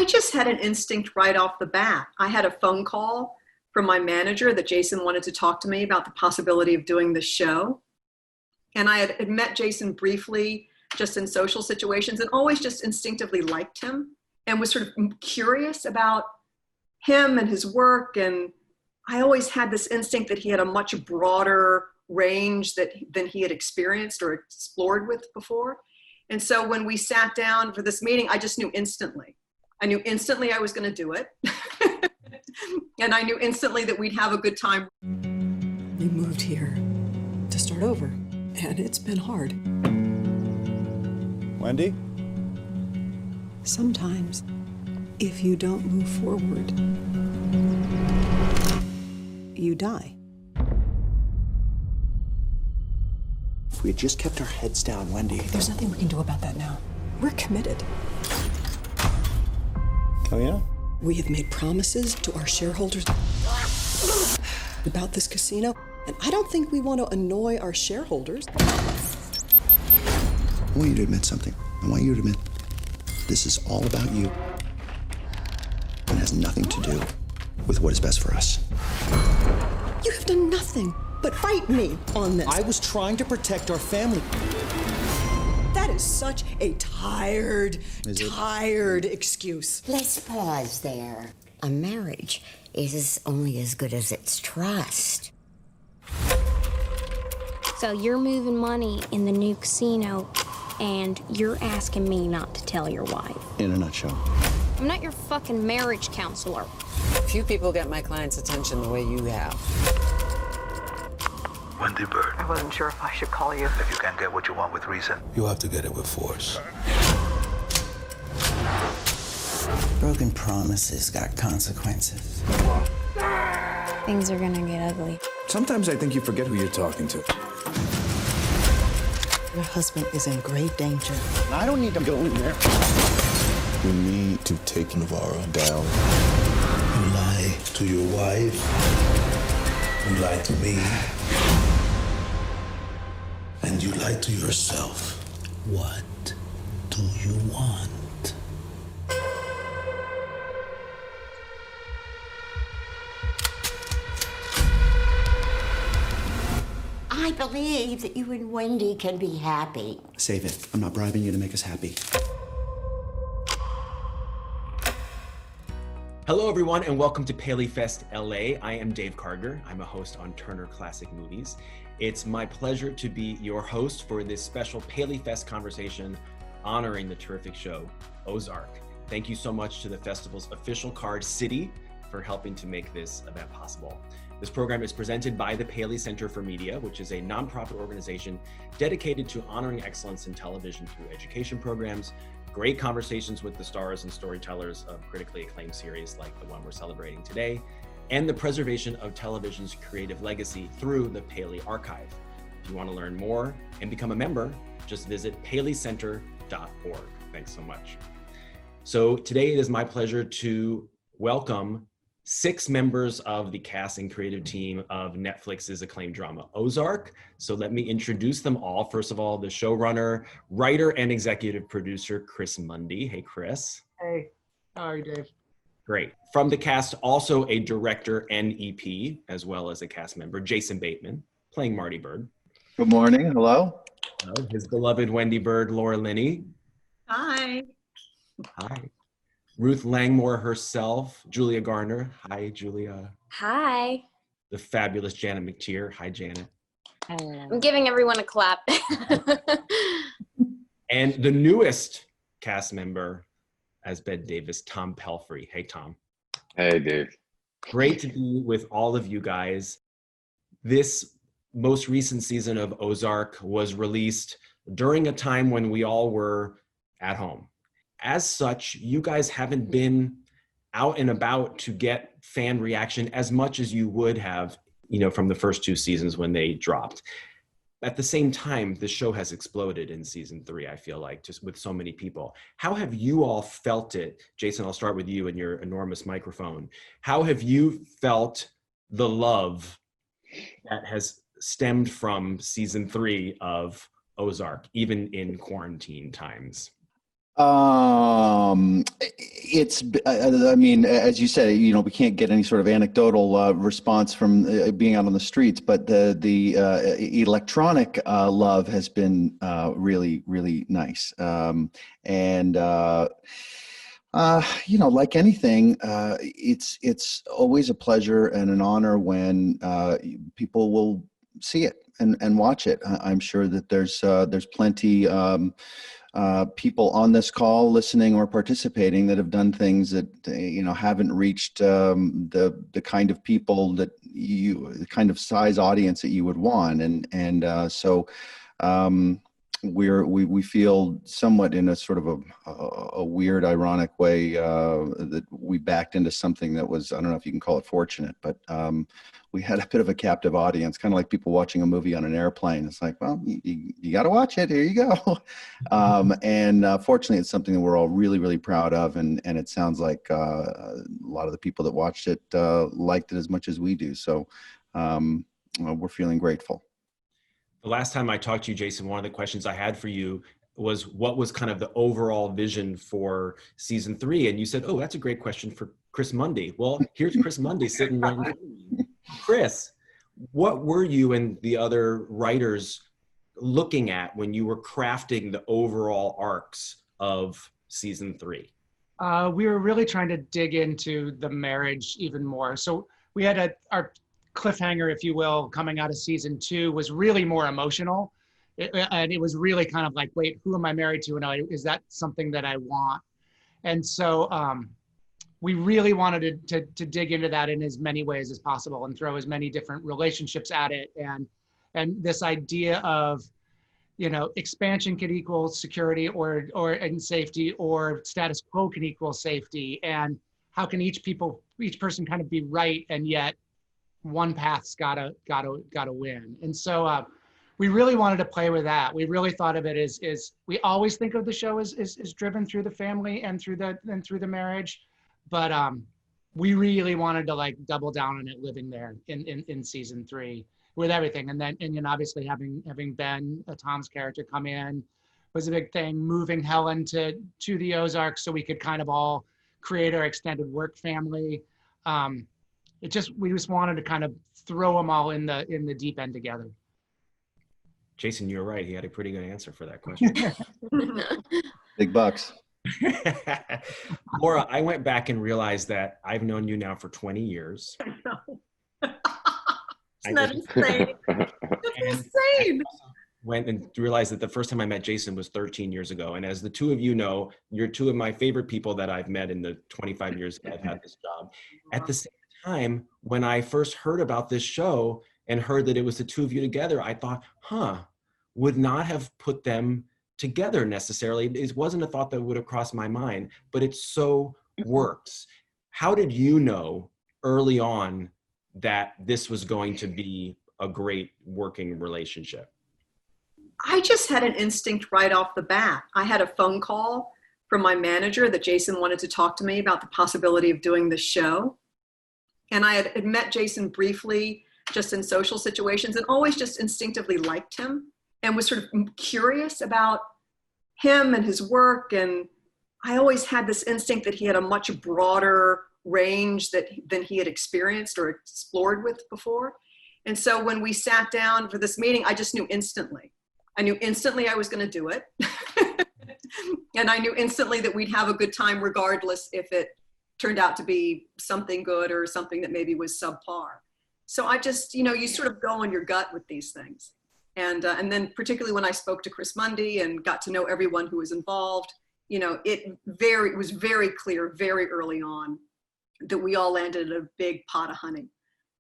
just had an instinct right off the bat. I had a phone call from my manager that Jason wanted to talk to me about the possibility of doing this show. And I had met Jason briefly just in social situations and always just instinctively liked him and was sort of curious about him and his work. And I always had this instinct that he had a much broader range than he had experienced or explored with before. And so when we sat down for this meeting, I just knew instantly. I knew instantly I was going to do it. And I knew instantly that we'd have a good time. We moved here to start over, and it's been hard. Wendy? Sometimes, if you don't move forward, you die. If we had just kept our heads down, Wendy. There's nothing we can do about that now. We're committed. Oh, yeah? We have made promises to our shareholders about this casino, and I don't think we want to annoy our shareholders. I want you to admit something. I want you to admit this is all about you and has nothing to do with what is best for us. You have done nothing but fight me on this. I was trying to protect our family. That is such a tired excuse. Let's pause there. A marriage is only as good as its trust. So you're moving money in the new casino, and you're asking me not to tell your wife. In a nutshell. I'm not your fucking marriage counselor. Few people get my client's attention the way you have. Wendy Bird. I wasn't sure if I should call you. If you can't get what you want with reason, you have to get it with force. Broken promises got consequences. Things are gonna get ugly. Sometimes I think you forget who you're talking to. Your husband is in great danger. I don't need to go in there. We need to take Navarro down. You lie to your wife. You lie to me. And you lie to yourself. What do you want? I believe that you and Wendy can be happy. Save it. I'm not bribing you to make us happy. Hello, everyone, and welcome to PaleyFest LA. I am Dave Karger. I'm a host on Turner Classic Movies. It's my pleasure to be your host for this special PaleyFest conversation honoring the terrific show, Ozark. Thank you so much to the festival's official card, City, for helping to make this event possible. This program is presented by the Paley Center for Media, which is a nonprofit organization dedicated to honoring excellence in television through education programs, great conversations with the stars and storytellers of critically acclaimed series like the one we're celebrating today, and the preservation of television's creative legacy through the Paley Archive. If you want to learn more and become a member, just visit paleycenter.org. Thanks so much. So today it is my pleasure to welcome 6 members of the cast and creative team of Netflix's acclaimed drama, Ozark. So let me introduce them all. First of all, the showrunner, writer, and executive producer, Chris Mundy. Hey, Chris. Hey, how are you, Dave? Great. From the cast, also a director and EP, as well as a cast member, Jason Bateman, playing Marty Bird. Good morning. Hello. His beloved Wendy Bird, Laura Linney. Hi. Hi. Ruth Langmore herself, Julia Garner. Hi, Julia. Hi. The fabulous Janet McTeer. Hi, Janet. I'm giving everyone a clap. And the newest cast member as Bette Davis, Tom Pelphrey. Hey, Tom. Hey, Dave. Great to be with all of you guys. This most recent season of Ozark was released during a time when we all were at home. As such, you guys haven't been out and about to get fan reaction as much as you would have, from the first 2 seasons when they dropped. At the same time, the show has exploded in season 3, I feel like, just with so many people. How have you all felt it? Jason, I'll start with you and your enormous microphone. How have you felt the love that has stemmed from season 3 of Ozark, even in quarantine times? It's, I mean, as you said, we can't get any sort of anecdotal response from being out on the streets, but the electronic love has been really, really nice. Like anything, it's always a pleasure and an honor when people will see it and watch it. I'm sure that there's plenty people on this call listening or participating that have done things that haven't reached the kind of people that the kind of size audience that you would want, so we feel somewhat in a sort of a weird, ironic way that we backed into something that was, I don't know if you can call it fortunate, but we had a bit of a captive audience, kind of like people watching a movie on an airplane. It's like, well, you got to watch it. Here you go. Fortunately, it's something that we're all really, really proud of. And it sounds like a lot of the people that watched it liked it as much as we do. So we're feeling grateful. The last time I talked to you, Jason, one of the questions I had for you was what was kind of the overall vision for season 3? And you said, oh, that's a great question for Chris Mundy. Well, here's Chris Mundy sitting right next to me. Chris, what were you and the other writers looking at when you were crafting the overall arcs of season 3? We were really trying to dig into the marriage even more. So we had our cliffhanger, if you will, coming out of season 2 was really more emotional. And it was really kind of like, wait, who am I married to? And is that something that I want? And so we really wanted to dig into that in as many ways as possible and throw as many different relationships at it. And this idea of, expansion can equal security or and safety, or status quo can equal safety. And how can each person kind of be right, and yet one path's gotta win. And so we really wanted to play with that. We really thought of it as we always think of the show as driven through the family and through the marriage, but we really wanted to like double down on it living there in season 3 with everything. And then obviously having Ben, Tom's character, come in was a big thing. Moving Helen to the Ozarks so we could kind of all create our extended work family. We just wanted to kind of throw them all in the deep end together. Jason, you're right. He had a pretty good answer for that question. Big bucks. Laura, I went back and realized that I've known you now for 20 years. I know. Isn't that insane? It's insane. Went and realized that the first time I met Jason was 13 years ago. And as the two of you know, you're two of my favorite people that I've met in the 25 years that I've had this job. At the same time, when I first heard about this show and heard that it was the two of you together, I thought, would not have put them together necessarily. It wasn't a thought that would have crossed my mind, but it so works. How did you know early on that this was going to be a great working relationship? I just had an instinct right off the bat. I had a phone call from my manager that Jason wanted to talk to me about the possibility of doing this show. And I had met Jason briefly just in social situations and always just instinctively liked him and was sort of curious about him and his work. And I always had this instinct that he had a much broader range than he had experienced or explored with before. And so when we sat down for this meeting, I just knew instantly. I knew instantly I was going to do it. And I knew instantly that we'd have a good time regardless if it turned out to be something good or something that maybe was subpar. So I just, you sort of go on your gut with these things. And then particularly when I spoke to Chris Mundy and got to know everyone who was involved, it was very clear very early on that we all landed in a big pot of honey.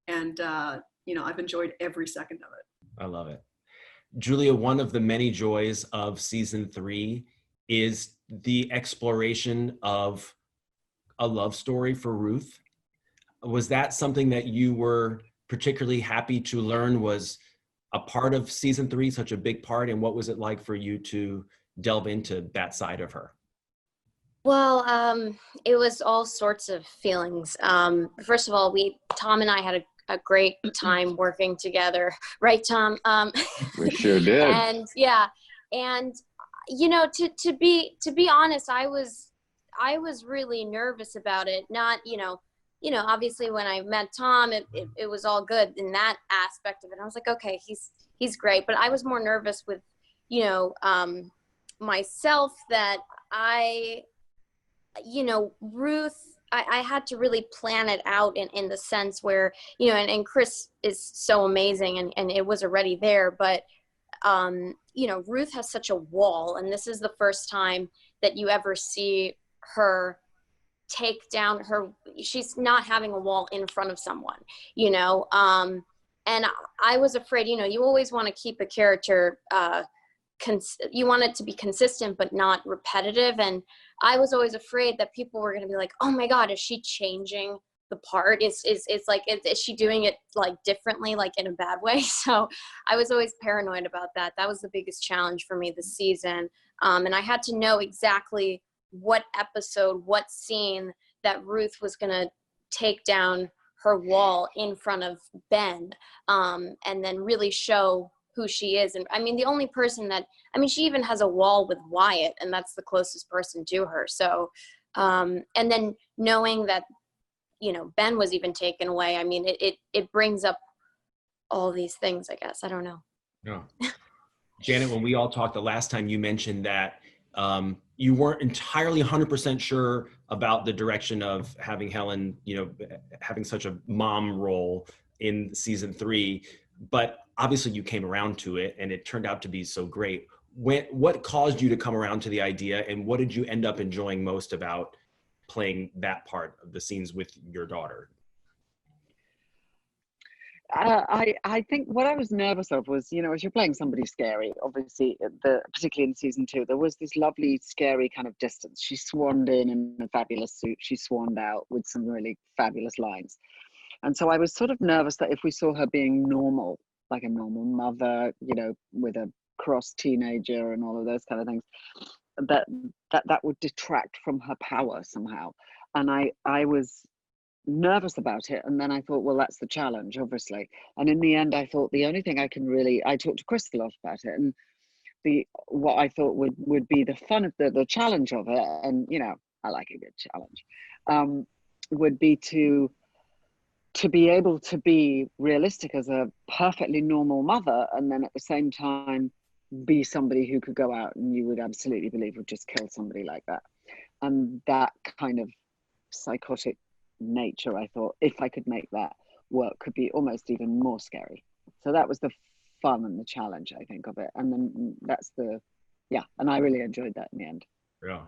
And, I've enjoyed every second of it. I love it. Julia, one of the many joys of season 3 is the exploration of a love story for Ruth. Was that something that you were particularly happy to learn was a part of season 3, such a big part? And what was it like for you to delve into that side of her? Well, it was all sorts of feelings. First of all, Tom and I had a great time working together, right, Tom? We sure did. And yeah, and To be honest, I was really nervous about it. Not, obviously when I met Tom, it was all good in that aspect of it. I was like, okay, he's great. But I was more nervous with, myself, that Ruth, I had to really plan it out in the sense where, and Chris is so amazing and it was already there, but, Ruth has such a wall, and this is the first time that you ever see her take down she's not having a wall in front of someone, and I was afraid, you always want to keep a character, you want it to be consistent but not repetitive, and I was always afraid that people were going to be like, oh my God, is she changing the part? Is she doing it like differently, like in a bad way? So I was always paranoid about that. That was the biggest challenge for me this season. And I had to know exactly what episode, what scene that Ruth was going to take down her wall in front of Ben, and then really show who she is. And I mean, the only person she even has a wall with Wyatt, and that's the closest person to her. So, and then knowing that, Ben was even taken away. I mean, it brings up all these things, I guess. I don't know. No. Janet, when we all talked the last time, you mentioned that you weren't entirely 100% sure about the direction of having Helen, having such a mom role in season 3, but obviously you came around to it and it turned out to be so great. What caused you to come around to the idea, and what did you end up enjoying most about playing that part of the scenes with your daughter? I think what I was nervous of was, as you're playing somebody scary, obviously, particularly in season 2, there was this lovely, scary kind of distance. She swaned in a fabulous suit. She swaned out with some really fabulous lines. And so I was sort of nervous that if we saw her being normal, like a normal mother, with a cross teenager and all of those kind of things, that would detract from her power somehow. And I was nervous about it, and then I thought, well, that's the challenge, obviously. And in the end, I thought the only thing I talked to Chris a lot about it, and what I thought would be the fun of the challenge of it, and I like a good challenge, would be to be able to be realistic as a perfectly normal mother, and then at the same time be somebody who could go out and you would absolutely believe would just kill somebody like that. And that kind of psychotic nature, I thought, if I could make that work, could be almost even more scary. So that was the fun and the challenge, I think, of it. And then and I really enjoyed that in the end. Yeah.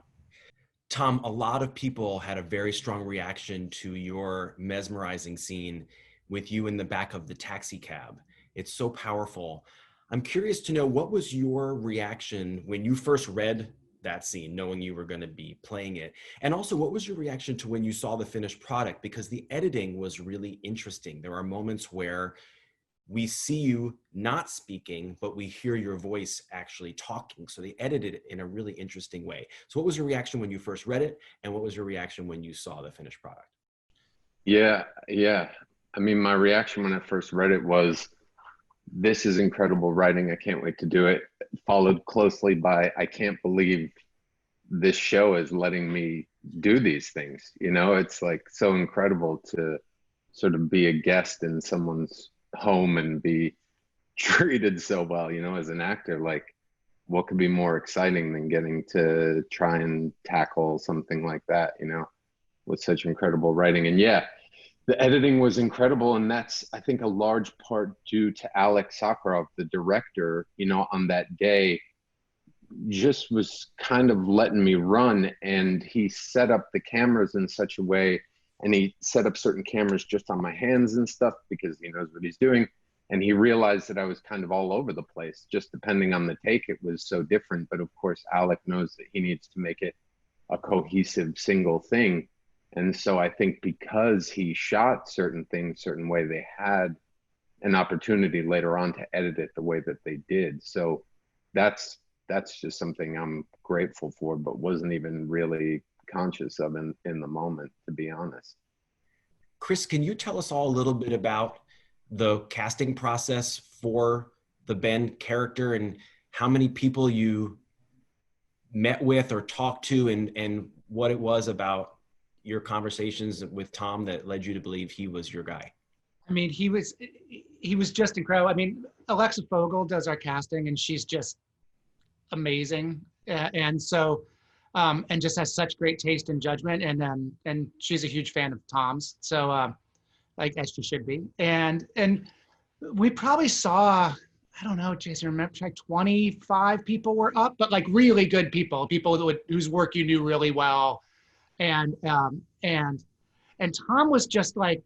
Tom, a lot of people had a very strong reaction to your mesmerizing scene with you in the back of the taxi cab. It's so powerful. I'm curious to know, what was your reaction when you first read that scene, knowing you were going to be playing it? And also, what was your reaction to when you saw the finished product? Because the editing was really interesting. There are moments where we see you not speaking, but we hear your voice actually talking. So they edited it in a really interesting way. So what was your reaction when you first read it? And what was your reaction when you saw the finished product? Yeah. I mean, my reaction when I first read it was, this is incredible writing. I can't wait to do it. Followed closely by, I can't believe this show is letting me do these things. It's like so incredible to sort of be a guest in someone's home and be treated so well, as an actor. Like, what could be more exciting than getting to try and tackle something like that, with such incredible writing? And yeah, the editing was incredible, and that's, I think, a large part due to Alex Sakharov, the director, on that day, just was kind of letting me run, and he set up the cameras in such a way, and he set up certain cameras just on my hands and stuff because he knows what he's doing, and he realized that I was kind of all over the place. Just depending on the take, it was so different, but of course, Alec knows that he needs to make it a cohesive single thing. And so I think because he shot certain things certain way, they had an opportunity later on to edit it the way that they did. So that's just something I'm grateful for, but wasn't even really conscious of in the moment, to be honest. Chris, can you tell us all a little bit about the casting process for the Ben character and how many people you met with or talked to, and what it was about your conversations with Tom that led you to believe he was your guy? I mean, he was just incredible. I mean, Alexa Fogel does our casting, and she's just amazing. And so, and just has such great taste and judgment. And she's a huge fan of Tom's. So, like, as she should be. And we probably saw, I don't know, Jason, remember, like 25 people were up, but like really good people whose work you knew really well. And Tom was just like,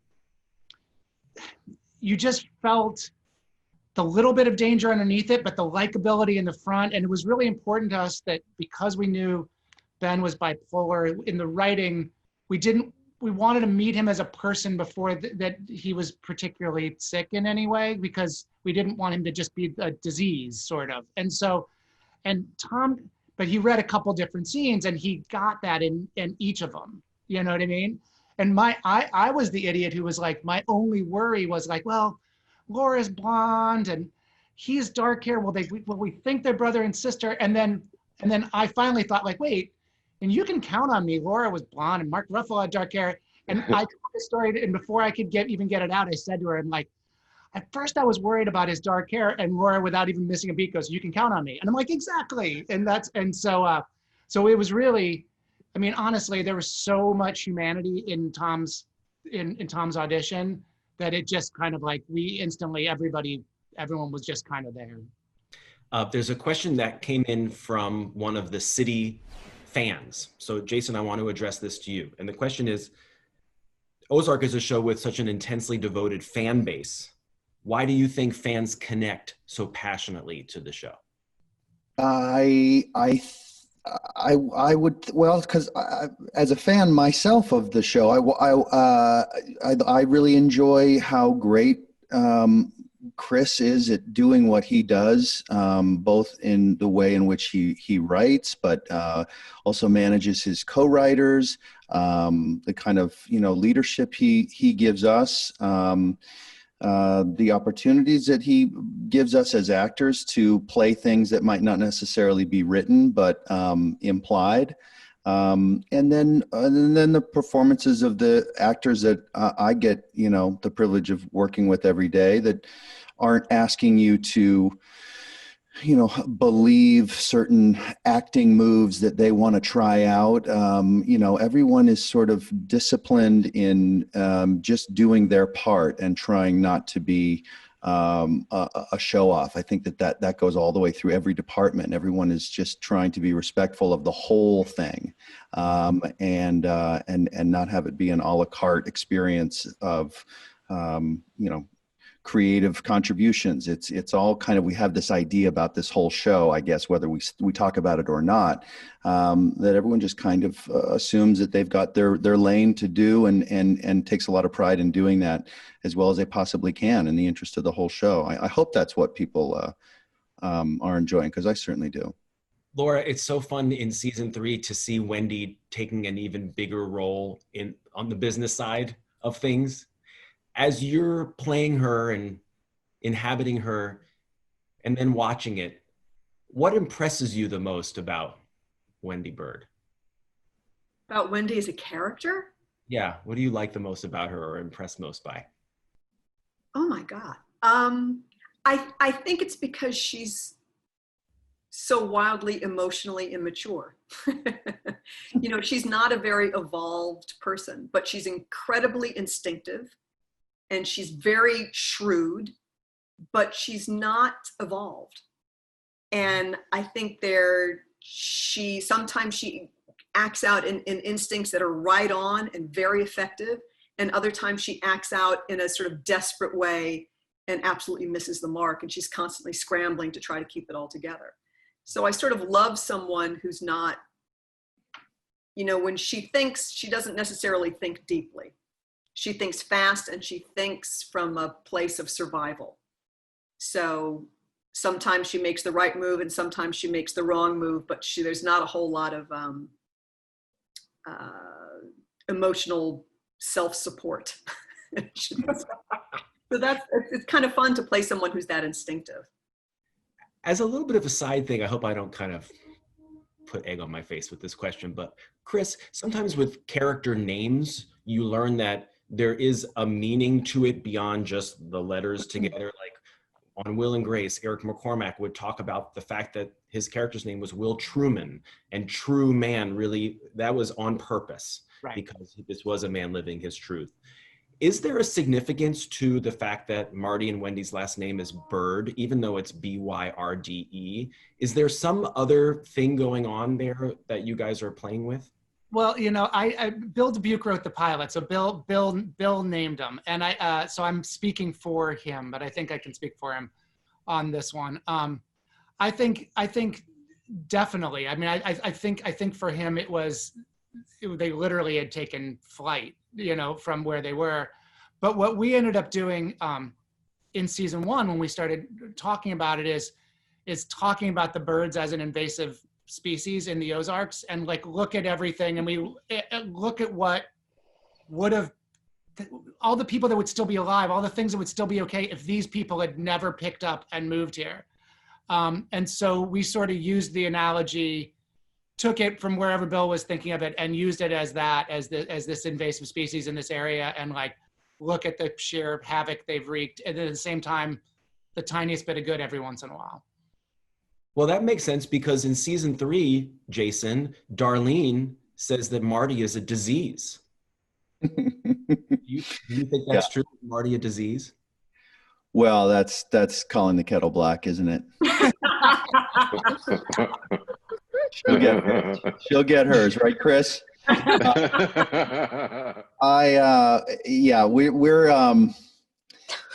you just felt the little bit of danger underneath it, but the likability in the front. And it was really important to us that because we knew Ben was bipolar in the writing, we wanted to meet him as a person before that he was particularly sick in any way, because we didn't want him to just be a disease, sort of. And so, and Tom, but he read a couple different scenes and he got that in each of them. You know what I mean? And I was the idiot who was like, my only worry was like, well, Laura's blonde and he's dark hair. Well, we think they're brother and sister. And then I finally thought, like, wait, and you can count on me. Laura was blonde and Mark Ruffalo had dark hair. And I told the story, and before I could even get it out, I said to her, I'm like, at first I was worried about his dark hair, and Laura, without even missing a beat, goes, you can count on me. And I'm like, exactly. So it was really, I mean, honestly, there was so much humanity in Tom's audition that it just kind of like, we instantly, everyone was just kind of there. There's a question that came in from one of the city fans. So Jason, I want to address this to you. And the question is, Ozark is a show with such an intensely devoted fan base. Why do you think fans connect so passionately to the show? I would, well, because as a fan myself of the show, I really enjoy how great Chris is at doing what he does, both in the way in which he writes, but also manages his co-writers, the kind of leadership he gives us, the opportunities that he gives us as actors to play things that might not necessarily be written but implied. And then the performances of the actors that I get, the privilege of working with every day, that aren't asking you to, believe certain acting moves that they want to try out. Everyone is sort of disciplined in just doing their part and trying not to be a show off. I think that goes all the way through every department. Everyone is just trying to be respectful of the whole thing, and not have it be an a la carte experience of, creative contributions. It's all kind of, we have this idea about this whole show, I guess, whether we talk about it or not, that everyone just kind of assumes that they've got their lane to do and takes a lot of pride in doing that as well as they possibly can in the interest of the whole show. I hope that's what people are enjoying, because I certainly do. Laura, it's so fun in season 3 to see Wendy taking an even bigger role on the business side of things. As you're playing her and inhabiting her and then watching it, what impresses you the most about Wendy Bird? About Wendy as a character? Yeah, what do you like the most about her or impressed most by? Oh my God. I think it's because she's so wildly emotionally immature. She's not a very evolved person, but she's incredibly instinctive. And she's very shrewd, but she's not evolved. And I think sometimes she acts out in instincts that are right on and very effective. And other times she acts out in a sort of desperate way and absolutely misses the mark. And she's constantly scrambling to try to keep it all together. So I sort of love someone who's not, when she thinks, she doesn't necessarily think deeply. She thinks fast and she thinks from a place of survival. So sometimes she makes the right move and sometimes she makes the wrong move, but there's not a whole lot of emotional self-support. So it's kind of fun to play someone who's that instinctive. As a little bit of a side thing, I hope I don't kind of put egg on my face with this question, but Chris, sometimes with character names, you learn that there is a meaning to it beyond just the letters together. Like on Will and Grace, Eric McCormack would talk about the fact that his character's name was Will Truman, and true man, really, that was on purpose, right? Because this was a man living his truth. Is there a significance to the fact that Marty and Wendy's last name is Byrde, even though it's Byrde? Is there some other thing going on there that you guys are playing with? Well, you know, Bill Dubuque wrote the pilot, so Bill named him, and so I'm speaking for him, but I think I can speak for him on this one. I think definitely. I mean, I think for him they literally had taken flight, you know, from where they were. But what we ended up doing in season 1 when we started talking about it is talking about the birds as an invasive species in the Ozarks, and like look at everything, and we look at what would have, all the people that would still be alive, all the things that would still be okay if these people had never picked up and moved here. And so we sort of used the analogy, took it from wherever Bill was thinking of it, and used it as this invasive species in this area, and like look at the sheer havoc they've wreaked, and at the same time the tiniest bit of good every once in a while. Well, that makes sense, because in season 3, Jason, Darlene says that Marty is a disease. Do you think that's true? Is Marty a disease? Well, that's calling the kettle black, isn't it? She'll get hers, right, Chris? We're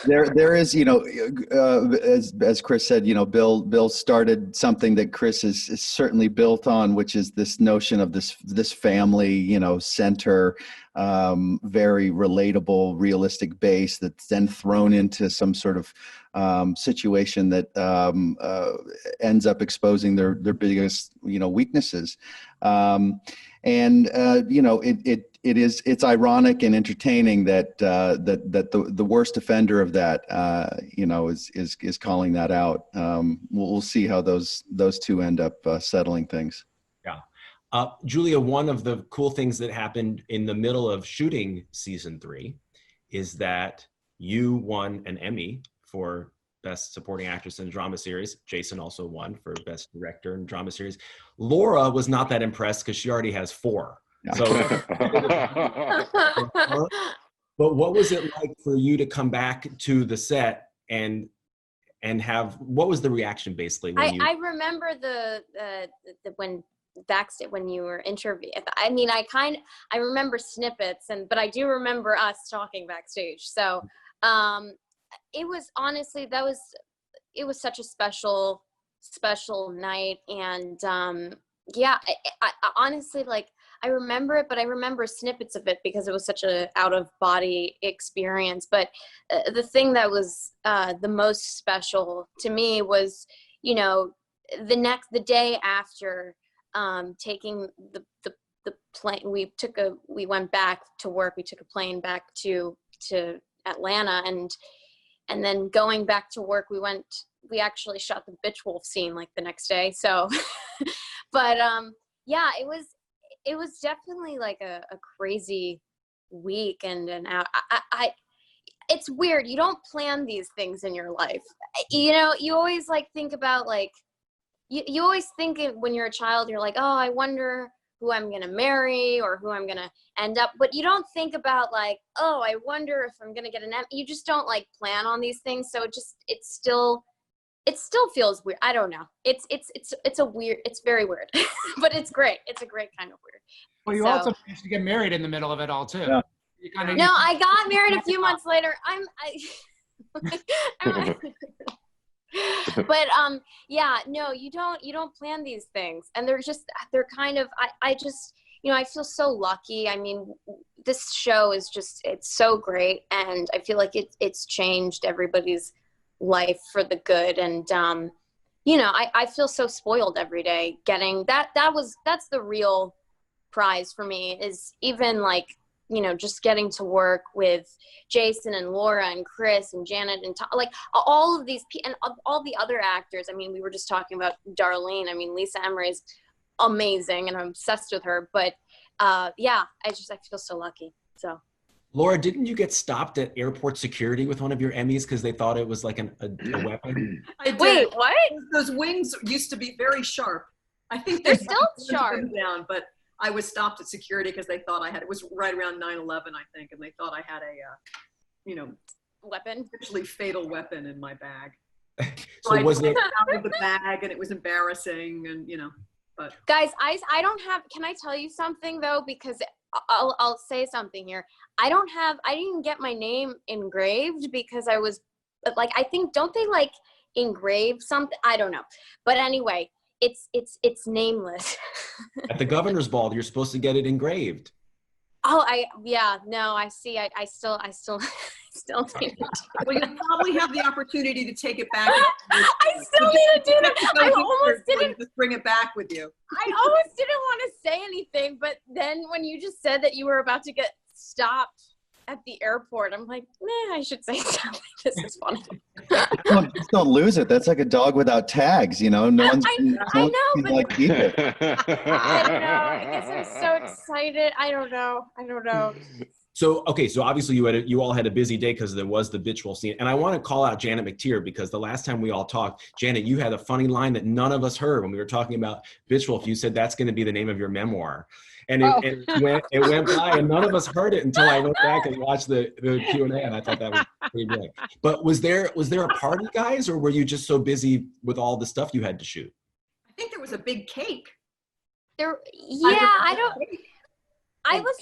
there is, you know, as Chris said, you know, Bill started something that Chris is certainly built on, which is this notion of this family, you know, center, very relatable, realistic base that's then thrown into some sort of situation that ends up exposing their biggest, you know, weaknesses. You know, it's ironic and entertaining that the worst offender of that, you know, is calling that out. We'll see how those two end up settling things. Yeah. Julia, one of the cool things that happened in the middle of shooting season 3 is that you won an Emmy for Best Supporting Actress in a Drama Series. Jason also won for Best Director in Drama Series. Laura was not that impressed because she already has 4. Yeah. So, but what was it like for you to come back to the set and have, what was the reaction basically? When I remember the when backstage, when you were interviewed. I mean, I remember snippets, but I do remember us talking backstage. So it was honestly, it was such a special night. And yeah, I honestly, like, I remember it, but I remember snippets of it because it was such a out of body experience. But the thing that was the most special to me was, you know, the day after taking the plane, we went back to work. We took a plane back to Atlanta, and then going back to work, we actually shot the bitch wolf scene like the next day. So, but yeah, it was definitely like a crazy week and it's weird. You don't plan these things in your life. You know, you always like think about like, you always think when you're a child, you're like, oh, I wonder who I'm going to marry or who I'm going to end up. But you don't think about like, oh, I wonder if I'm going to get an Emmy. You just don't like plan on these things. So it still feels weird. I don't know. It's very weird, but it's great. It's a great kind of weird. Well, you also managed to get married in the middle of it all too. Yeah. No, I got married a few months later. But yeah, no, you don't plan these things, and they're kind of, I just, you know, I feel so lucky. I mean, this show is it's so great, and I feel like it's changed everybody's life for the good. And you know, I feel so spoiled every day getting that's the real prize for me, is even like, you know, just getting to work with Jason and Laura and Chris and Janet and Tom, like all of these and all the other actors. I mean, we were just talking about Darlene. I mean, Lisa Emery's amazing and I'm obsessed with her. But yeah, I feel so lucky. So. Laura, didn't you get stopped at airport security with one of your Emmys because they thought it was like a weapon? I did. Wait, what? Those wings used to be very sharp. I think they're still sharp. Down, but I was stopped at security because they thought I had, it was right around 9/11, I think, and they thought I had a, weapon, potentially fatal weapon in my bag. So I was pulled it it out of the bag, and it was embarrassing, and but guys, I don't have. Can I tell you something though? Because I'll say something here. I didn't get my name engraved because I was like, I think, don't they like engrave something? I don't know. But anyway, it's nameless. at the governor's ball? You're supposed to get it engraved. Oh, I see. I still need to. Well, you probably have the opportunity to take it back. I still need to do that. I almost didn't. Just bring it back with you. I almost didn't want to say anything, but then when you just said that you were about to get stopped at the airport, I'm like, I should say something. This is funny. Just don't lose it. That's like a dog without tags, No one's I know, but like keep it. I don't know. I guess I'm so excited. I don't know. So, okay, so obviously you all had a busy day because there was the vitriol scene. And I want to call out Janet McTeer because the last time we all talked, Janet, you had a funny line that none of us heard when we were talking about vitriol. You said that's going to be the name of your memoir. And it went by and none of us heard it until I went back and watched the Q&A, and I thought that was pretty good. But was there a party, guys, or were you just so busy with all the stuff you had to shoot? I think there was a big cake. I was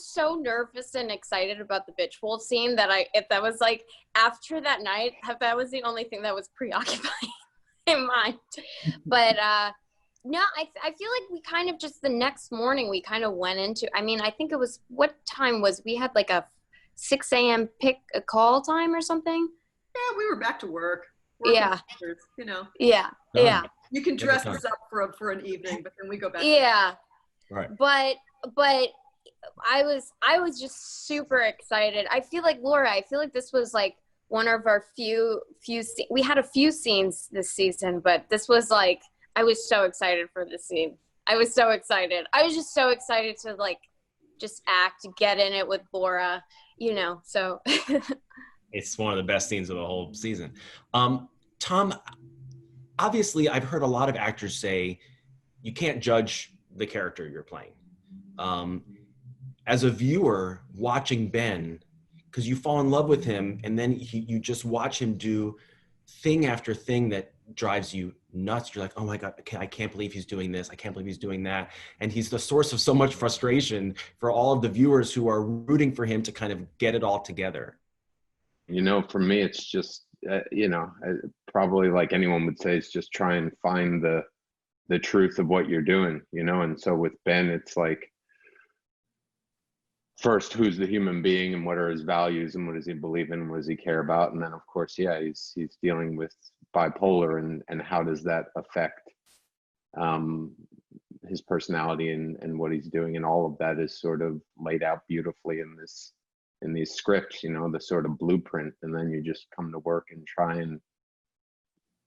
so nervous and excited about the vitriol scene that if that was like after that night, that was the only thing that was preoccupying in mind. But no, I feel like we kind of just the next morning we kind of went into, I think it was, what time was, we had like a 6 a.m. pick a call time or something? Yeah, we were back to work. Yeah. Yeah. You can dress us up for an evening, but then we go back. Yeah. Right. But I was just super excited. I feel like, Laura, this was like one of our few we had a few scenes this season, but this was like, I was so excited for this scene. I was so excited. I was just so excited to like just get in it with Laura, so. It's one of the best scenes of the whole season. Tom, obviously I've heard a lot of actors say you can't judge the character you're playing. As a viewer watching Ben, because you fall in love with him and then you just watch him do thing after thing that drives you nuts. You're like, oh my God, I can't believe he's doing this. I can't believe he's doing that. And he's the source of so much frustration for all of the viewers who are rooting for him to kind of get it all together. For me, it's just, probably like anyone would say, it's just try and find the truth of what you're doing, and so with Ben, it's like, first, who's the human being and what are his values and what does he believe in and what does he care about? And then of course, he's dealing with bipolar and how does that affect his personality and what he's doing, and all of that is sort of laid out beautifully in these scripts, the sort of blueprint, and then you just come to work and try and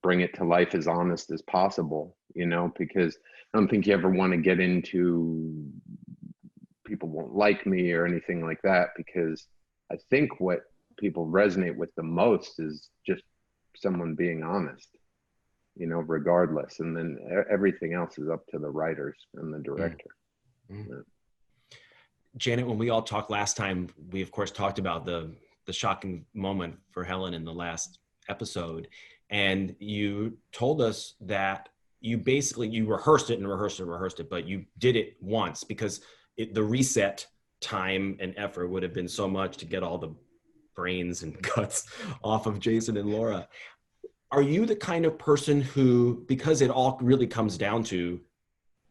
bring it to life as honest as possible, because I don't think you ever want to get into people won't like me or anything like that, because I think what people resonate with the most is just someone being honest, regardless, and then everything else is up to the writers and the director. Mm-hmm. Yeah. Janet, when we all talked last time, we of course talked about the shocking moment for Helen in the last episode, and you told us that you rehearsed it, but you did it once because the reset time and effort would have been so much to get all the brains and guts off of Jason and Laura. Are you the kind of person who, because it all really comes down to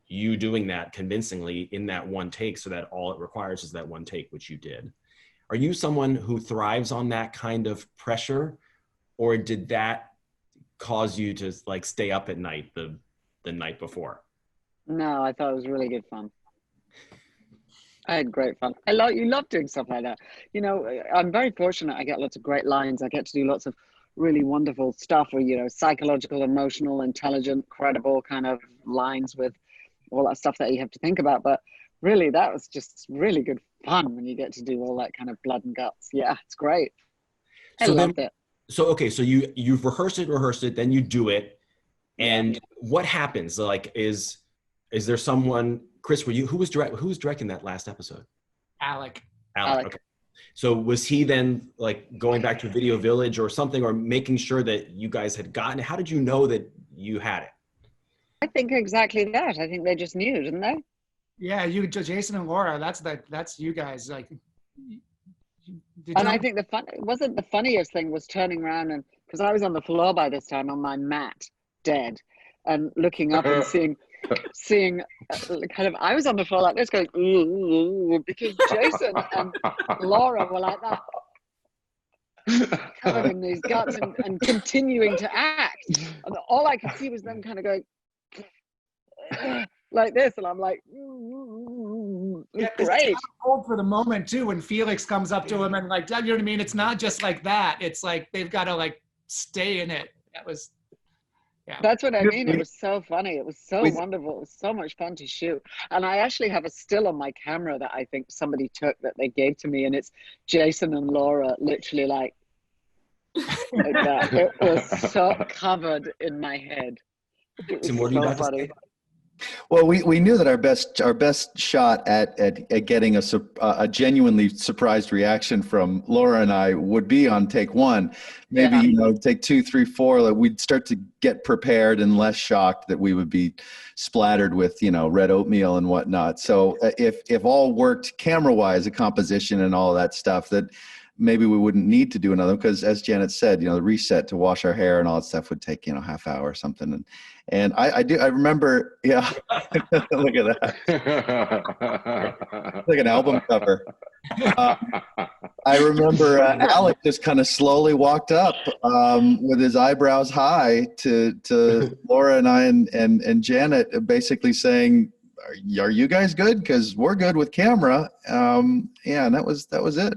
you doing that convincingly in that one take, so that all it requires is that one take, which you did, are you someone who thrives on that kind of pressure, or did that cause you to like stay up at night the night before? No, I thought it was really good fun. I had great fun. You love doing stuff like that. I'm very fortunate. I get lots of great lines. I get to do lots of really wonderful stuff, or, you know, psychological, emotional, intelligent, credible kind of lines with all that stuff that you have to think about. But really, that was just really good fun when you get to do all that kind of blood and guts. Yeah, it's great. I loved it. So, okay, so you've rehearsed it, then you do it. And what happens? Like, is there someone, Chris, who was directing that last episode? Alec. Okay. So was he then like going back to Video Village or something, or making sure that you guys had gotten it? How did you know that you had it? I think exactly that. I think they just knew, didn't they? Yeah, you, Jason and Laura, that's you guys. Like, and I think the funniest thing was turning around, and because I was on the floor by this time on my mat, dead, and looking up and seeing kind of, I was on the floor like this going, ooh, because Jason and Laura were like that, covered in these guts and continuing to act. And all I could see was them kind of going like this, and I'm like, great. It's cold for the moment too when Felix comes up to him and like, you know what I mean? It's not just like that. It's like they've got to like stay in it. That was. Yeah. That's what I mean. It was so funny. It was so wonderful. It was so much fun to shoot. And I actually have a still on my camera that I think somebody took that they gave to me, and it's Jason and Laura literally like that. It was so covered in my head. It was so funny. Well, we knew that our best shot at getting a genuinely surprised reaction from Laura and I would be on take one. Maybe take 2, 3, 4. Like we'd start to get prepared and less shocked that we would be splattered with red oatmeal and whatnot. So if all worked camera wise, the composition and all of that stuff, that maybe we wouldn't need to do another, because as Janet said, the reset to wash our hair and all that stuff would take half hour or something. And I remember, yeah, look at that. Like an album cover. I remember Alec just kind of slowly walked up with his eyebrows high to Laura and I and Janet, basically saying, are you guys good? Because we're good with camera. And that was it.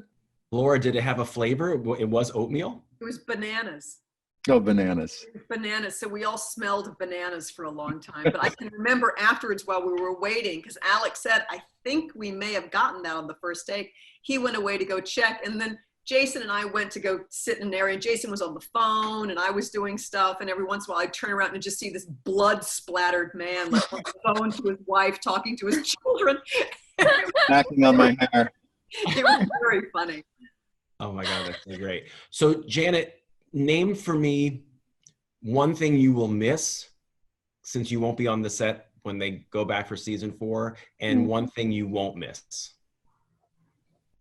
Laura, did it have a flavor? It was oatmeal? It was bananas. Oh, bananas. Bananas. So we all smelled bananas for a long time. But I can remember afterwards while we were waiting, because Alex said, I think we may have gotten that on the first take. He went away to go check. And then Jason and I went to go sit in an area. Jason was on the phone and I was doing stuff. And every once in a while I'd turn around and just see this blood splattered man like on the phone to his wife, talking to his children. Knocking on my hair. It was very funny. Oh my God, that's so great. So Janet, name for me one thing you will miss, since you won't be on the set when they go back for season 4, and one thing you won't miss.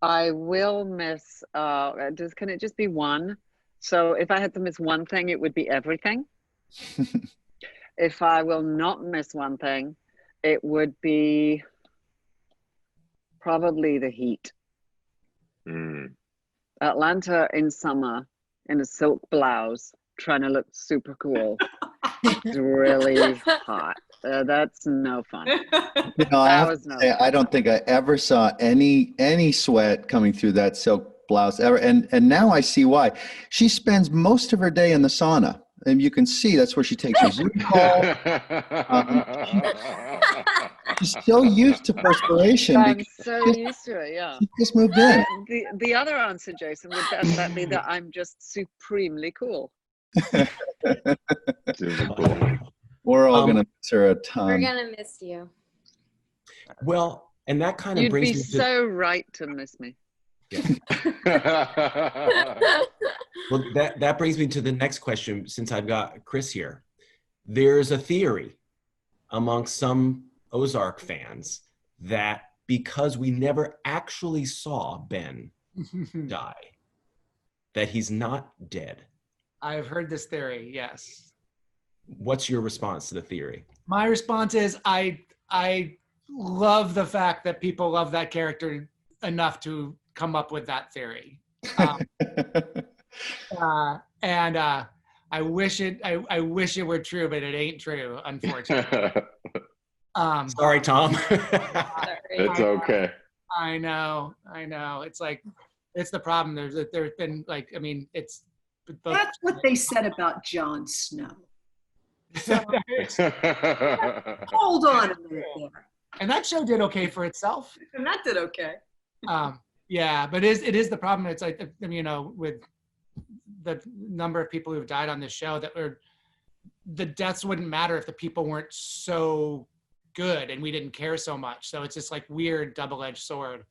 I will miss, can it just be one? So if I had to miss one thing, it would be everything. If I will not miss one thing, it would be probably the heat. Atlanta in summer in a silk blouse trying to look super cool. It's really hot. That's no fun. I don't think I ever saw any sweat coming through that silk blouse ever. And now I see why. She spends most of her day in the sauna. And you can see that's where she takes her Zoom call. She's so used to perspiration. I'm so used to it, yeah. She just moved in. The other answer, Jason, would definitely be that I'm just supremely cool. We're all going to miss her a ton. We're going to miss you. Well, and that kind of You'd brings be me to... so right to miss me. Yeah. Well, that brings me to the next question, since I've got Chris here. There's a theory amongst some Ozark fans that because we never actually saw Ben die, that he's not dead. I've heard this theory, yes. What's your response to the theory? My response is I love the fact that people love that character enough to come up with that theory. I wish it were true, but it ain't true, unfortunately. Sorry, Tom. It's okay. I know. It's like, it's the problem. There's been like, I mean, it's That's what they said about Jon Snow. So, hold on a minute there. And that show did okay for itself. And that did okay. Yeah, but it is the problem. It's like, you know, with the number of people who've died on this show, that the deaths wouldn't matter if the people weren't so good and we didn't care so much. So it's just like weird double-edged sword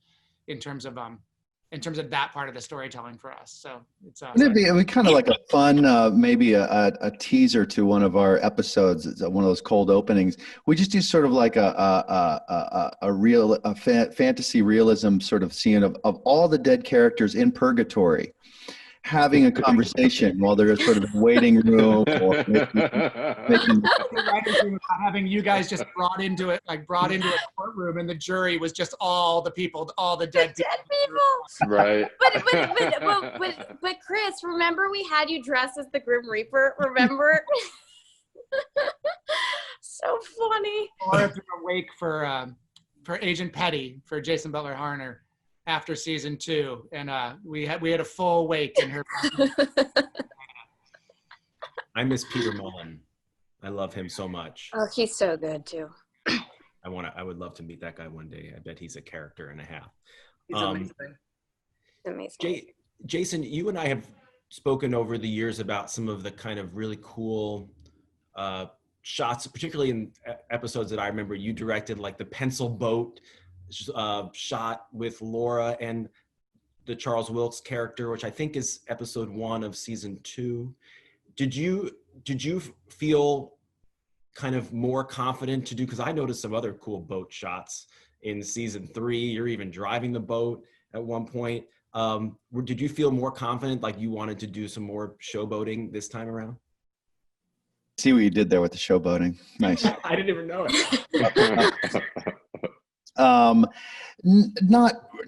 in terms of that part of the storytelling for us. So it's it'd be kind of like a fun, maybe a teaser to one of our episodes. It's one of those cold openings. We just do sort of like a fantasy realism sort of scene of all the dead characters in purgatory having a conversation while they're sort of in waiting room or making having you guys just brought into a courtroom, and the jury was just all the people, all the dead people. Right. But Chris, remember we had you dressed as the Grim Reaper? Remember? So funny. Or threw a wake for Agent Petty, for Jason Butler Harner, after season 2, and we had a full wake in her. I miss Peter Mullen. I love him so much. Oh, he's so good too. I would love to meet that guy one day. I bet he's a character and a half. He's amazing. Amazing. Jason, you and I have spoken over the years about some of the kind of really cool shots, particularly in episodes that I remember you directed, like the pencil boat shot with Laura and the Charles Wilkes character, which I think is episode 1 of season 2. Did you feel kind of more confident to do, because I noticed some other cool boat shots in season 3. You're even driving the boat at one point. Did you feel more confident, like you wanted to do some more showboating this time around? See what you did there with the showboating. Nice. I didn't even know it.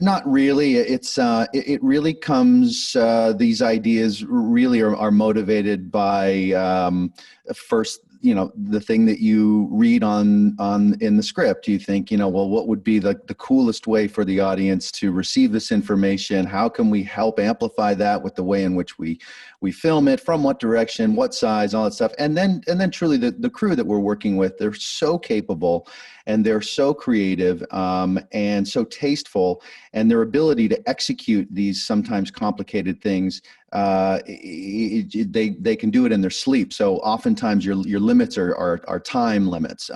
Not really. It really comes. These ideas really are motivated by first, you know, the thing that you read on in the script. You think, you know, well, what would be the coolest way for the audience to receive this information? How can we help amplify that with the way in which we film it, from what direction, what size, all that stuff. And then truly the crew that we're working with, they're so capable and they're so creative and so tasteful, and their ability to execute these sometimes complicated things, they can do it in their sleep. So oftentimes your limits are time limits.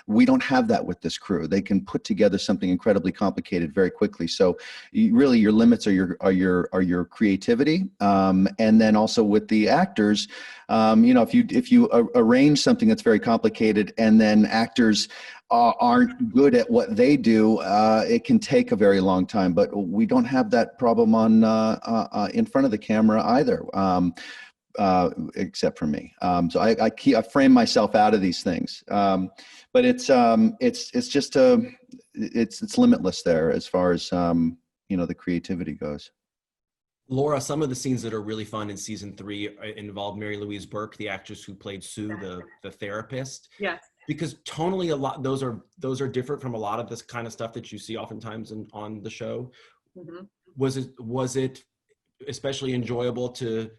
We don't have that with this crew. They can put together something incredibly complicated very quickly. So really your limits are your creativity, and then also with the actors, you know, if you arrange something that's very complicated and then actors aren't good at what they do, it can take a very long time. But we don't have that problem on in front of the camera either, except for me. So I frame myself out of these things. But it's just it's limitless there as far as you know, the creativity goes. Laura, some of the scenes that are really fun in season 3 involve Mary Louise Burke, the actress who played Sue, the therapist. Yes. Because tonally, those are different from a lot of this kind of stuff that you see oftentimes on the show. Mm-hmm. Was it especially enjoyable to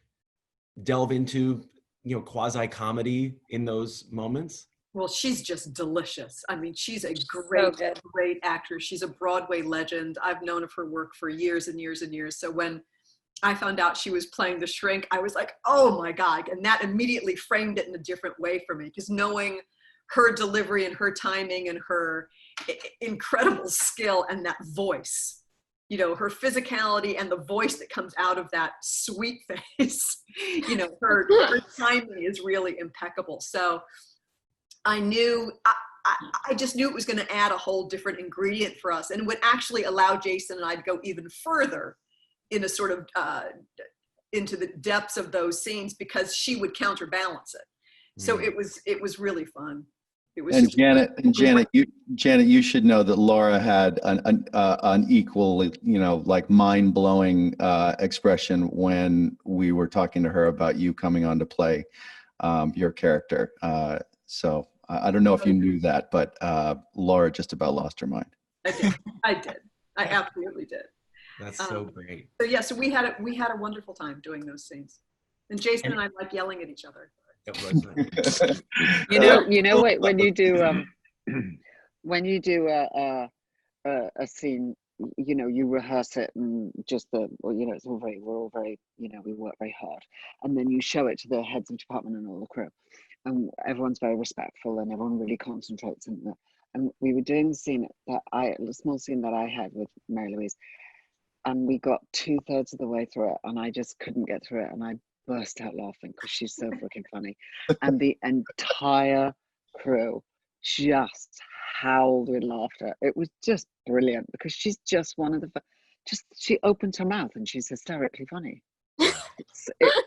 delve into, you know, quasi comedy in those moments? Well, she's just delicious. I mean, she's a great actress. She's a Broadway legend. I've known of her work for years and years and years. So when I found out she was playing the shrink, I was like, oh my God. And that immediately framed it in a different way for me, because knowing her delivery and her timing and her incredible skill and that voice, you know, her physicality and the voice that comes out of that sweet face, you know, her timing is really impeccable. So I knew, I just knew it was going to add a whole different ingredient for us, and would actually allow Jason and I to go even further in a sort of into the depths of those scenes, because she would counterbalance it. So it was really fun. It was. And Janet, you should know that Laura had an equally, you know, like mind-blowing expression when we were talking to her about you coming on to play your character. So I don't know if you knew that, but Laura just about lost her mind. I did. I absolutely did. That's so great. So yeah, so we had a wonderful time doing those scenes. And Jason and I like yelling at each other. You know what, when you do a scene, you know, you rehearse it and just we're all very, you know, we work very hard, and then you show it to the heads of department and all the crew, and everyone's very respectful and everyone really concentrates on that. And we were doing the small scene that I had with Mary Louise, and we got 2/3 of the way through it, and I just couldn't get through it, and I burst out laughing because she's so freaking funny, and the entire crew just howled with laughter. It was just brilliant because she's just one of the she opens her mouth and she's hysterically funny.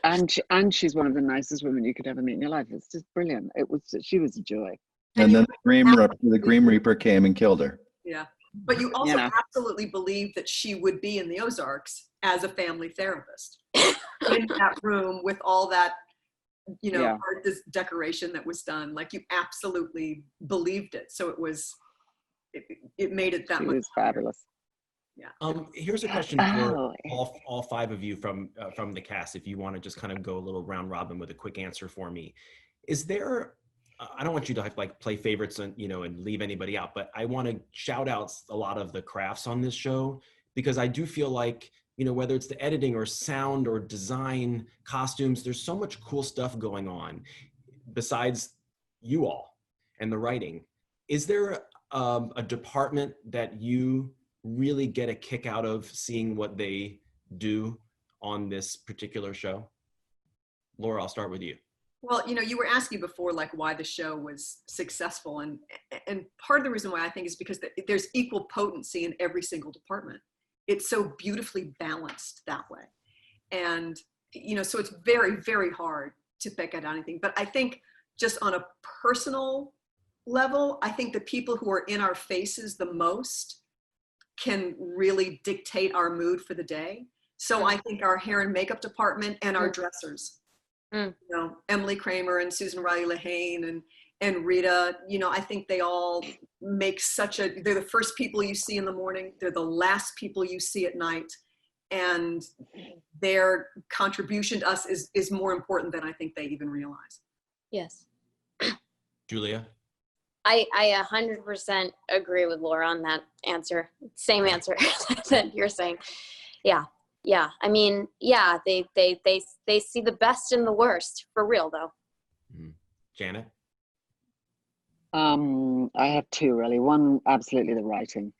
And she's one of the nicest women you could ever meet in your life. It's just brilliant. She was a joy. And then the Grim Reaper came and killed her. Yeah. But you also absolutely believe that she would be in the Ozarks as a family therapist in that room with all that, you know, art, this decoration that was done. Like, you absolutely believed it. So it made it that much. It was fabulous. Yeah. Here's a question for all five of you from the cast. If you want to just kind of go a little round robin with a quick answer for me, is there? I don't want you to like play favorites and, you know, and leave anybody out, but I want to shout out a lot of the crafts on this show, because I do feel like, you know, whether it's the editing or sound or design, costumes, there's so much cool stuff going on besides you all and the writing. Is there a department that you really get a kick out of seeing what they do on this particular show? Laura, I'll start with you. Well, you know, you were asking before, like, why the show was successful. And part of the reason why I think is because there's equal potency in every single department. It's so beautifully balanced that way. And, you know, so it's very, very hard to pick out anything. But I think just on a personal level, I think the people who are in our faces the most can really dictate our mood for the day. So I think our hair and makeup department and our dressers, you know, Emily Kramer and Susan Riley Lahane and Rita, you know, I think they all make they're the first people you see in the morning. They're the last people you see at night. And their contribution to us is more important than I think they even realize. Yes. Julia? I 100% agree with Laura on that answer. Same answer that you're saying. Yeah. Yeah. I mean, yeah, they see the best and the worst, for real though. Janet? I have two really. One, absolutely the writing.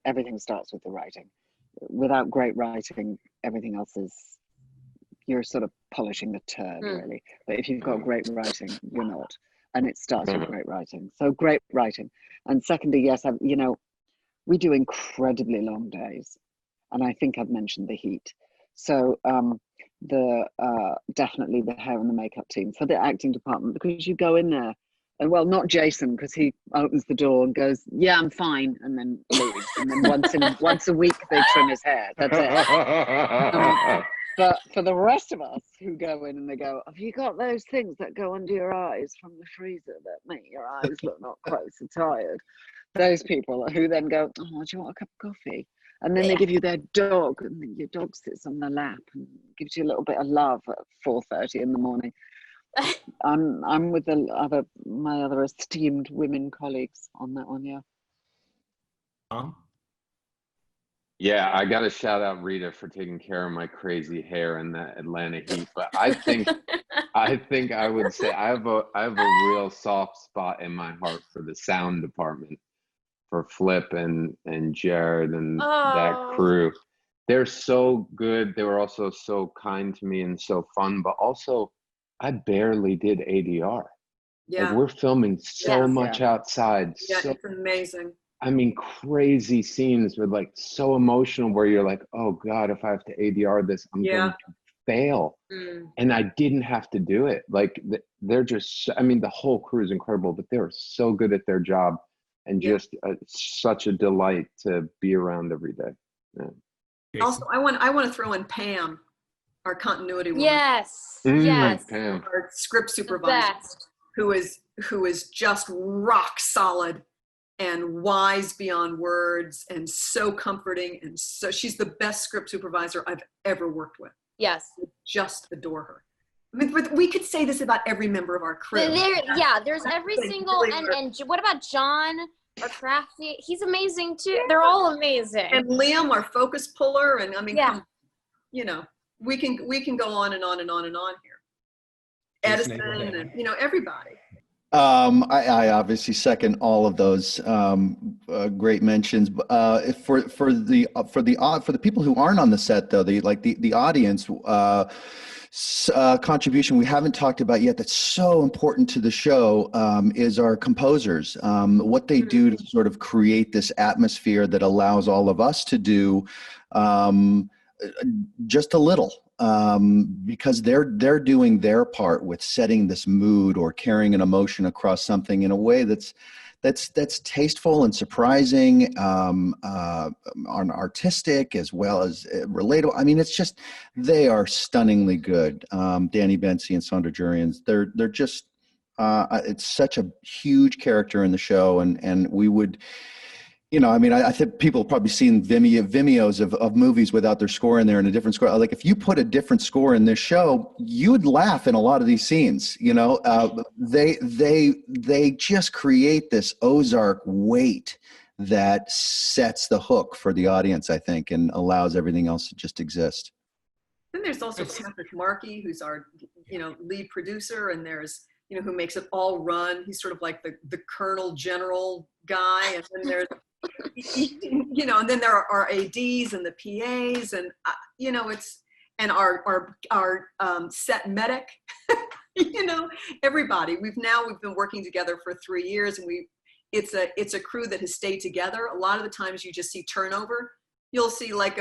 Everything starts with the writing. Without great writing, everything else you're sort of polishing the turd really. But if you've got great writing, you're not. And it starts with great writing. So great writing. And secondly, yes, you know, we do incredibly long days. And I think I've mentioned the heat. So definitely the hair and the makeup team for the acting department, because you go in there and, well, not Jason, because he opens the door and goes, yeah, I'm fine, and then leaves. And then once a week they trim his hair. That's it. But for the rest of us who go in and they go, have you got those things that go under your eyes from the freezer that make your eyes look not quite so tired? Those people who then go, oh, do you want a cup of coffee? And then they give you their dog, and then your dog sits on their lap and gives you a little bit of love at 4:30 in the morning. I'm with my other esteemed women colleagues on that one, yeah. Yeah, I got to shout out Rita for taking care of my crazy hair in that Atlanta heat. But I think I would say I have a real soft spot in my heart for the sound department, for Flip and Jared and that crew. They're so good. They were also so kind to me and so fun. But also, I barely did ADR. Yeah, like, we're filming so much outside. Yeah, it's amazing. I mean, crazy scenes with like so emotional where you're like, oh God, if I have to ADR this, I'm going to fail. And I didn't have to do it. Like they're just, I mean, the whole crew is incredible, but they're so good at their job and just such a delight to be around every day. Yeah. Also, I want to throw in Pam, our continuity woman. Yes. Yes. Pam. Our script supervisor, who is just rock solid and wise beyond words and so comforting, and so she's the best script supervisor I've ever worked with. Yes. just adore her. I mean, we could say this about every member of our crew. There's every single, and what about John, our crafty? He's amazing too. They're all amazing. And Liam, our focus puller, and I mean, you know, we can go on and on and on and on here. Edison, and you know, everybody. I obviously second all of those great mentions. For the people who aren't on the set, though, the audience contribution we haven't talked about yet that's so important to the show is our composers. What they do to sort of create this atmosphere that allows all of us to do just a little. Because they're doing their part with setting this mood or carrying an emotion across something in a way that's tasteful and surprising, artistic as well as relatable. I mean, it's just, they are stunningly good. Danny Bensi and Sandra Jurians, they're just, it's such a huge character in the show, and we would, you know, I mean, I think people have probably seen Vimeos of movies without their score in there and a different score. Like, if you put a different score in this show, you'd laugh in a lot of these scenes. You know, they just create this Ozark weight that sets the hook for the audience, I think, and allows everything else to just exist. Then there's also Patrick Markey, who's our, you know, lead producer, and there's, you know, who makes it all run. He's sort of like the Colonel General guy, and then there's you know, and then there are our ADs and the PAs, and you know, it's, and our set medic, you know, everybody. We've been working together for 3 years, and it's a crew that has stayed together. A lot of the times you just see turnover. You'll see like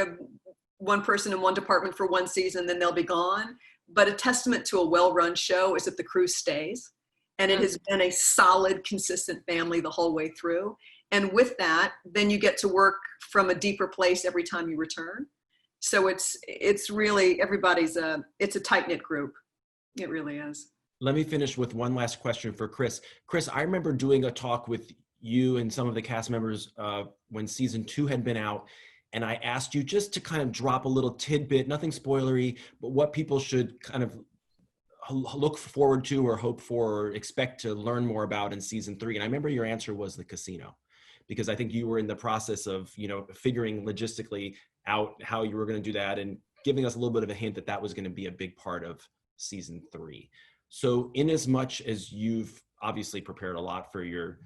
one person in one department for one season, then they'll be gone. But a testament to a well-run show is that the crew stays, and it has been a solid, consistent family the whole way through. And with that, then you get to work from a deeper place every time you return. So it's really, it's a tight-knit group. It really is. Let me finish with one last question for Chris. Chris, I remember doing a talk with you and some of the cast members when season 2 had been out. And I asked you just to kind of drop a little tidbit, nothing spoilery, but what people should kind of look forward to or hope for or expect to learn more about in season 3. And I remember your answer was the casino, because I think you were in the process of, you know, figuring logistically out how you were going to do that and giving us a little bit of a hint that that was going to be a big part of season 3. So in as much as you've obviously prepared a lot for your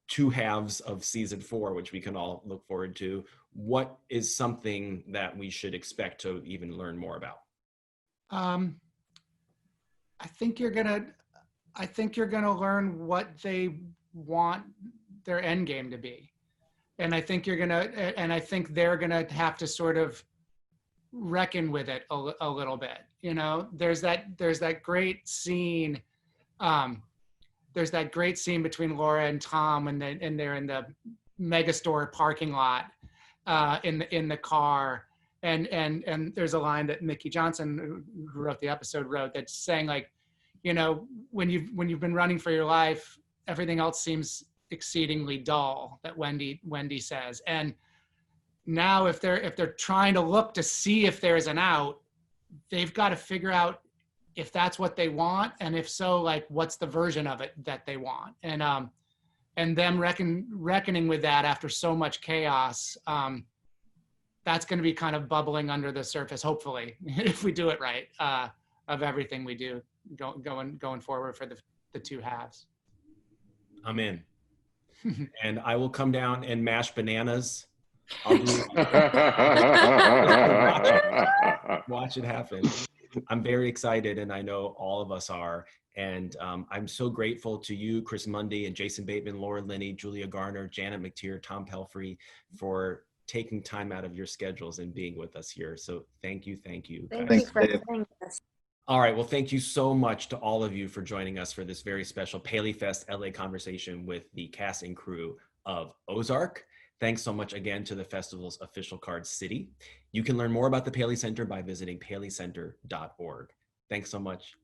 2 halves of season 4, which we can all look forward to, what is something that we should expect to even learn more about? I think you're gonna learn what they want their end game to be, and I think they're gonna have to sort of reckon with it a little bit. You know, there's that great scene. There's that great scene between Laura and Tom when they're in the megastore parking lot in the car, and there's a line that Mickey Johnson, who wrote the episode, wrote that's saying, like, you know, when you've been running for your life, everything else seems exceedingly dull, that Wendy says. And now if they're trying to look to see if there's an out, they've got to figure out if that's what they want, and if so, like, what's the version of it that they want, and them reckoning with that after so much chaos. That's going to be kind of bubbling under the surface, hopefully, if we do it right, of everything we do going forward for the 2 halves. I'm in. And I will come down and mash bananas. I'll do watch it happen. I'm very excited, and I know all of us are. And I'm so grateful to you, Chris Mundy, and Jason Bateman, Laura Linney, Julia Garner, Janet McTeer, Tom Pelphrey, for taking time out of your schedules and being with us here. So thank you. Thank you for having us. All right. Well, thank you so much to all of you for joining us for this very special PaleyFest LA conversation with the cast and crew of Ozark. Thanks so much again to the festival's official card, City. You can learn more about the Paley Center by visiting paleycenter.org. Thanks so much.